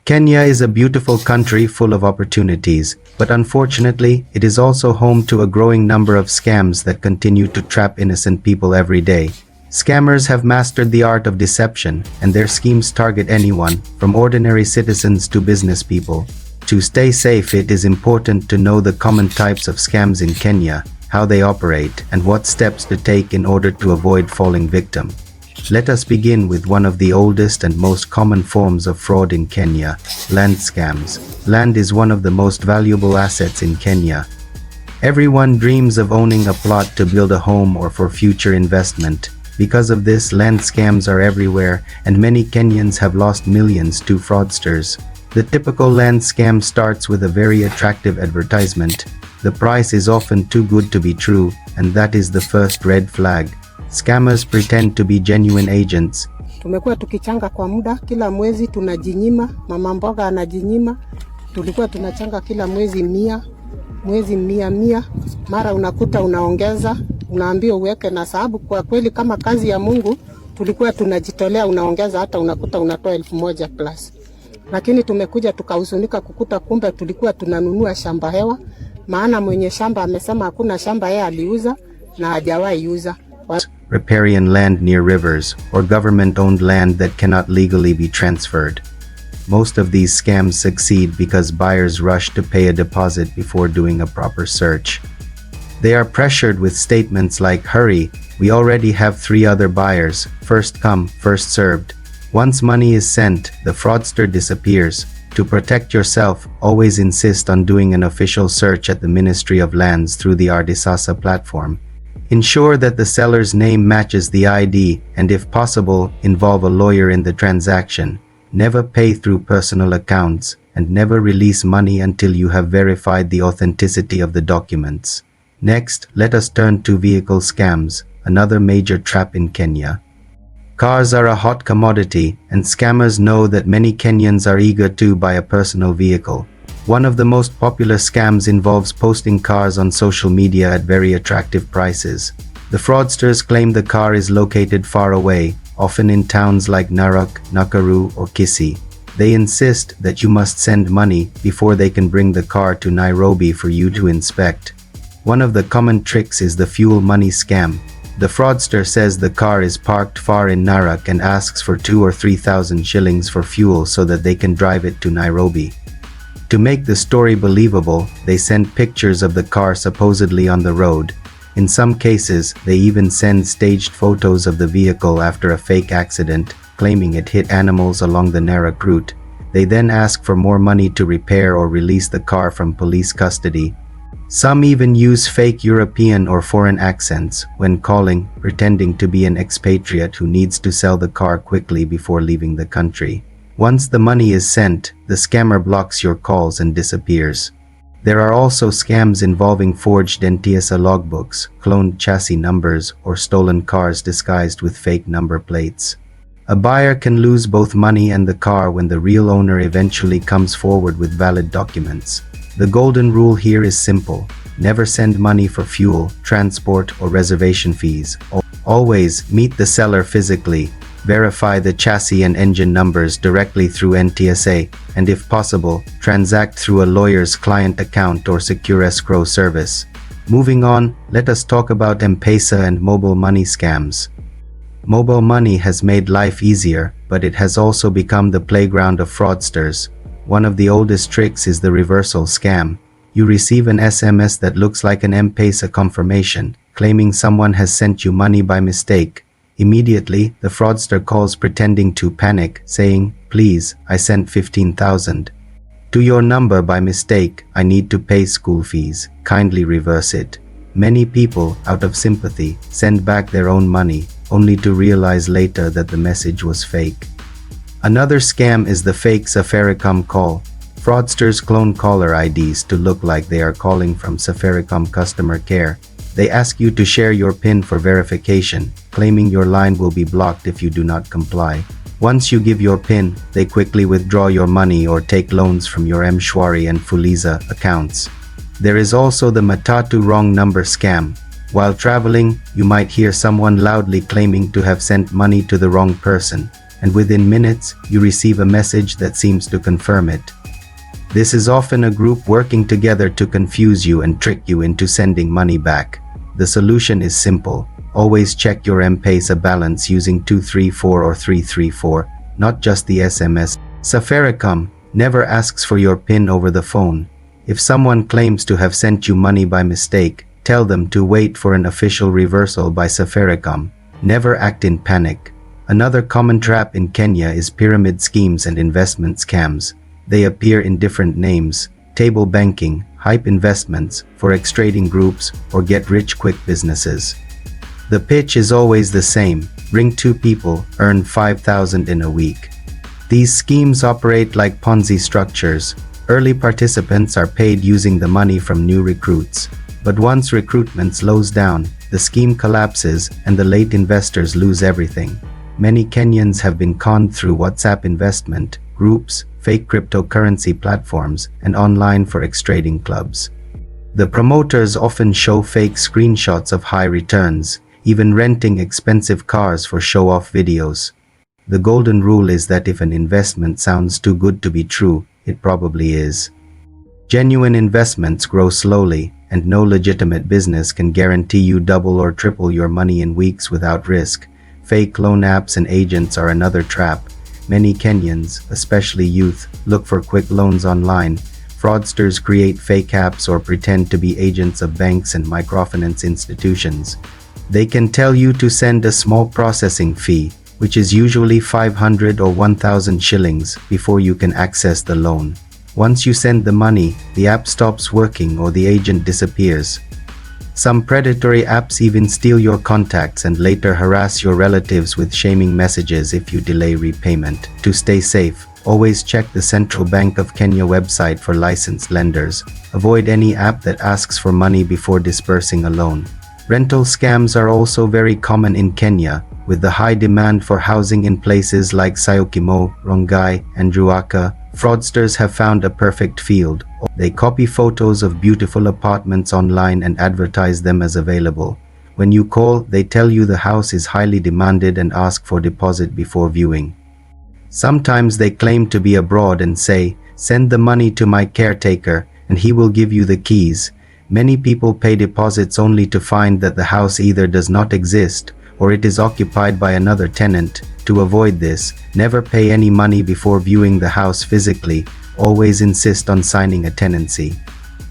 Kenya is a beautiful country full of opportunities, but unfortunately, it is also home to a growing number of scams that continue to trap innocent people every day. Scammers have mastered the art of deception, and their schemes target anyone, from ordinary citizens to business people. To stay safe, it is important to know the common types of scams in Kenya, how they operate, and what steps to take in order to avoid falling victim. Let us begin with one of the oldest and most common forms of fraud in Kenya, land scams. Land is one of the most valuable assets in Kenya. Everyone dreams of owning a plot to build a home or for future investment. Because of this, land scams are everywhere, and many Kenyans have lost millions to fraudsters. The typical land scam starts with a very attractive advertisement. The price is often too good to be true, and that is the first red flag. Scammers pretend to be genuine agents. Tumekuwa tukichanga kwa muda, kila mwezi tunajinyima, mama mboga anajinyima. Tulikuwa tunachanga kila mwezi 100, mara unakuta unaongeza, unaambia uweke na sababu kwa kweli kama kazi ya Mungu, tulikuwa tunajitolea unaongeza hata unakuta unatoa 1000 plus. Lakini tumekuja tukahuzunika kukuta kumbe tulikuwa tunanunua shamba hewa, maana mwenye shamba amesema hakuna shamba yeye aliuza na hajawahi uza. Riparian land near rivers, or government-owned land that cannot legally be transferred. Most of these scams succeed because buyers rush to pay a deposit before doing a proper search. They are pressured with statements like, "Hurry, we already have 3 other buyers, first come, first served." Once money is sent, the fraudster disappears. To protect yourself, always insist on doing an official search at the Ministry of Lands through the ArdhiSasa platform. Ensure that the seller's name matches the ID, and if possible, involve a lawyer in the transaction. Never pay through personal accounts, and never release money until you have verified the authenticity of the documents. Next, let us turn to vehicle scams, another major trap in Kenya. Cars are a hot commodity, and scammers know that many Kenyans are eager to buy a personal vehicle. One of the most popular scams involves posting cars on social media at very attractive prices. The fraudsters claim the car is located far away, often in towns like Narok, Nakuru, or Kisii. They insist that you must send money before they can bring the car to Nairobi for you to inspect. One of the common tricks is the fuel money scam. The fraudster says the car is parked far in Narok and asks for 2,000 or 3,000 shillings for fuel so that they can drive it to Nairobi. To make the story believable, they send pictures of the car supposedly on the road. In some cases, they even send staged photos of the vehicle after a fake accident, claiming it hit animals along the Narok route. They then ask for more money to repair or release the car from police custody. Some even use fake European or foreign accents when calling, pretending to be an expatriate who needs to sell the car quickly before leaving the country. Once the money is sent, the scammer blocks your calls and disappears. There are also scams involving forged NTSA logbooks, cloned chassis numbers, or stolen cars disguised with fake number plates. A buyer can lose both money and the car when the real owner eventually comes forward with valid documents. The golden rule here is simple. Never send money for fuel, transport, or reservation fees. Always meet the seller physically. Verify the chassis and engine numbers directly through NTSA, and if possible, transact through a lawyer's client account or secure escrow service. Moving on, let us talk about M-Pesa and mobile money scams. Mobile money has made life easier, but it has also become the playground of fraudsters. One of the oldest tricks is the reversal scam. You receive an SMS that looks like an M-Pesa confirmation, claiming someone has sent you money by mistake. Immediately, the fraudster calls pretending to panic, saying, "Please, I sent 15,000 to your number by mistake. I need to pay school fees. Kindly reverse it." Many people, out of sympathy, send back their own money, only to realize later that the message was fake. Another scam is the fake Safaricom call. Fraudsters clone caller IDs to look like they are calling from Safaricom customer care. They ask you to share your PIN for verification, claiming your line will be blocked if you do not comply. Once you give your PIN, they quickly withdraw your money or take loans from your M-Shwari and Fuliza accounts. There is also the Matatu wrong number scam. While traveling, you might hear someone loudly claiming to have sent money to the wrong person. and within minutes, you receive a message that seems to confirm it. This is often a group working together to confuse you and trick you into sending money back. The solution is simple. Always check your M-Pesa balance using 234 or 334, not just the SMS. Safaricom never asks for your PIN over the phone. If someone claims to have sent you money by mistake, tell them to wait for an official reversal by Safaricom. Never act in panic. Another common trap in Kenya is pyramid schemes and investment scams. They appear in different names: table banking, hype investments, forex trading groups, or get-rich-quick businesses. The pitch is always the same: bring 2 people, earn 5,000 in a week. These schemes operate like Ponzi structures. Early participants are paid using the money from new recruits. But once recruitment slows down, the scheme collapses and the late investors lose everything. Many Kenyans have been conned through WhatsApp investment groups, fake cryptocurrency platforms, and online forex trading clubs. The promoters often show fake screenshots of high returns, even renting expensive cars for show-off videos. The golden rule is that if an investment sounds too good to be true, it probably is. Genuine investments grow slowly, and no legitimate business can guarantee you double or triple your money in weeks without risk. Fake loan apps and agents are another trap. Many Kenyans, especially youth, look for quick loans online. Fraudsters create fake apps or pretend to be agents of banks and microfinance institutions. They can tell you to send a small processing fee, which is usually 500 or 1,000 shillings, before you can access the loan. Once you send the money, the app stops working or the agent disappears. Some predatory apps even steal your contacts and later harass your relatives with shaming messages if you delay repayment. To stay safe, always check the Central Bank of Kenya website for licensed lenders. Avoid any app that asks for money before dispersing a loan. Rental scams are also very common in Kenya, with the high demand for housing in places like Syokimau, Rongai, and Ruaka. Fraudsters have found a perfect field. They copy photos of beautiful apartments online and advertise them as available. When you call, they tell you the house is highly demanded and ask for deposit before viewing. Sometimes they claim to be abroad and say, "Send the money to my caretaker and he will give you the keys." Many people pay deposits only to find that the house either does not exist or it is occupied by another tenant. To avoid this, never pay any money before viewing the house physically. Always insist on signing a tenancy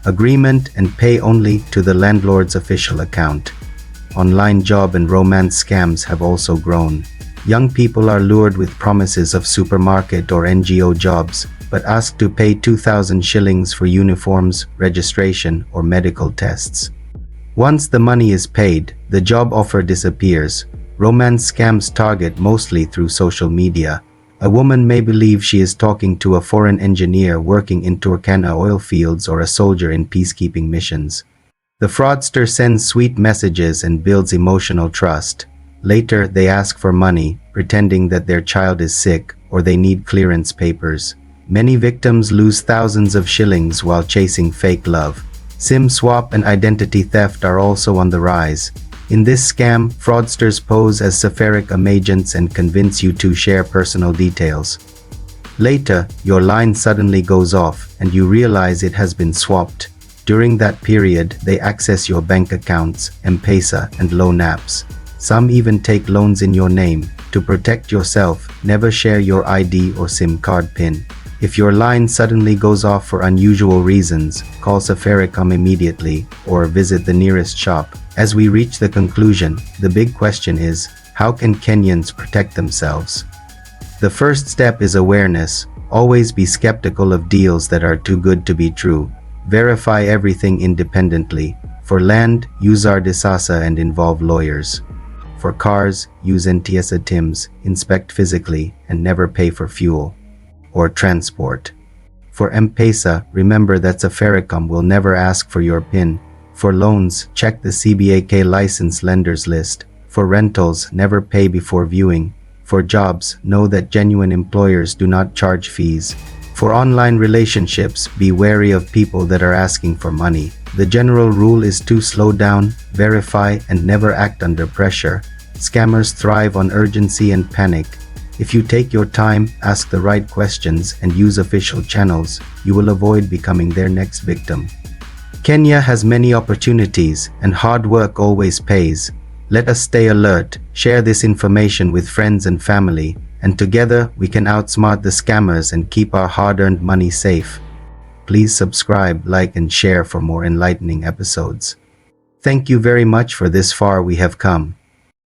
agreement and pay only to the landlord's official account. Online job and romance scams have also grown. Young people are lured with promises of supermarket or NGO jobs, but asked to pay 2,000 shillings for uniforms, registration, or medical tests. Once the money is paid, the job offer disappears. Romance scams target mostly through social media. A woman may believe she is talking to a foreign engineer working in Turkana oil fields or a soldier in peacekeeping missions. The fraudster sends sweet messages and builds emotional trust. Later, they ask for money, pretending that their child is sick or they need clearance papers. Many victims lose thousands of shillings while chasing fake love. SIM swap and identity theft are also on the rise. In this scam, fraudsters pose as Safaricom agents and convince you to share personal details. Later, your line suddenly goes off and you realize it has been swapped. During that period, they access your bank accounts, M-Pesa, and loan apps. Some even take loans in your name. To protect yourself, never share your ID or SIM card PIN. If your line suddenly goes off for unusual reasons, call Safaricom immediately or visit the nearest shop. As we reach the conclusion, the big question is, how can Kenyans protect themselves? The first step is awareness. Always be skeptical of deals that are too good to be true. Verify everything independently. For land, use ArdhiSasa and involve lawyers. For cars, use NTSA TIMS, inspect physically, and never pay for fuel or transport. For M-Pesa, remember that Safaricom will never ask for your PIN. For loans, check the CBAK licensed lenders list. For rentals, never pay before viewing. For jobs, know that genuine employers do not charge fees. For online relationships, be wary of people that are asking for money. The general rule is to slow down, verify, and never act under pressure. Scammers thrive on urgency and panic. If you take your time, ask the right questions, and use official channels, you will avoid becoming their next victim. Kenya has many opportunities, and hard work always pays. Let us stay alert, share this information with friends and family, and together we can outsmart the scammers and keep our hard-earned money safe. Please subscribe, like, and share for more enlightening episodes. Thank you very much for this far we have come.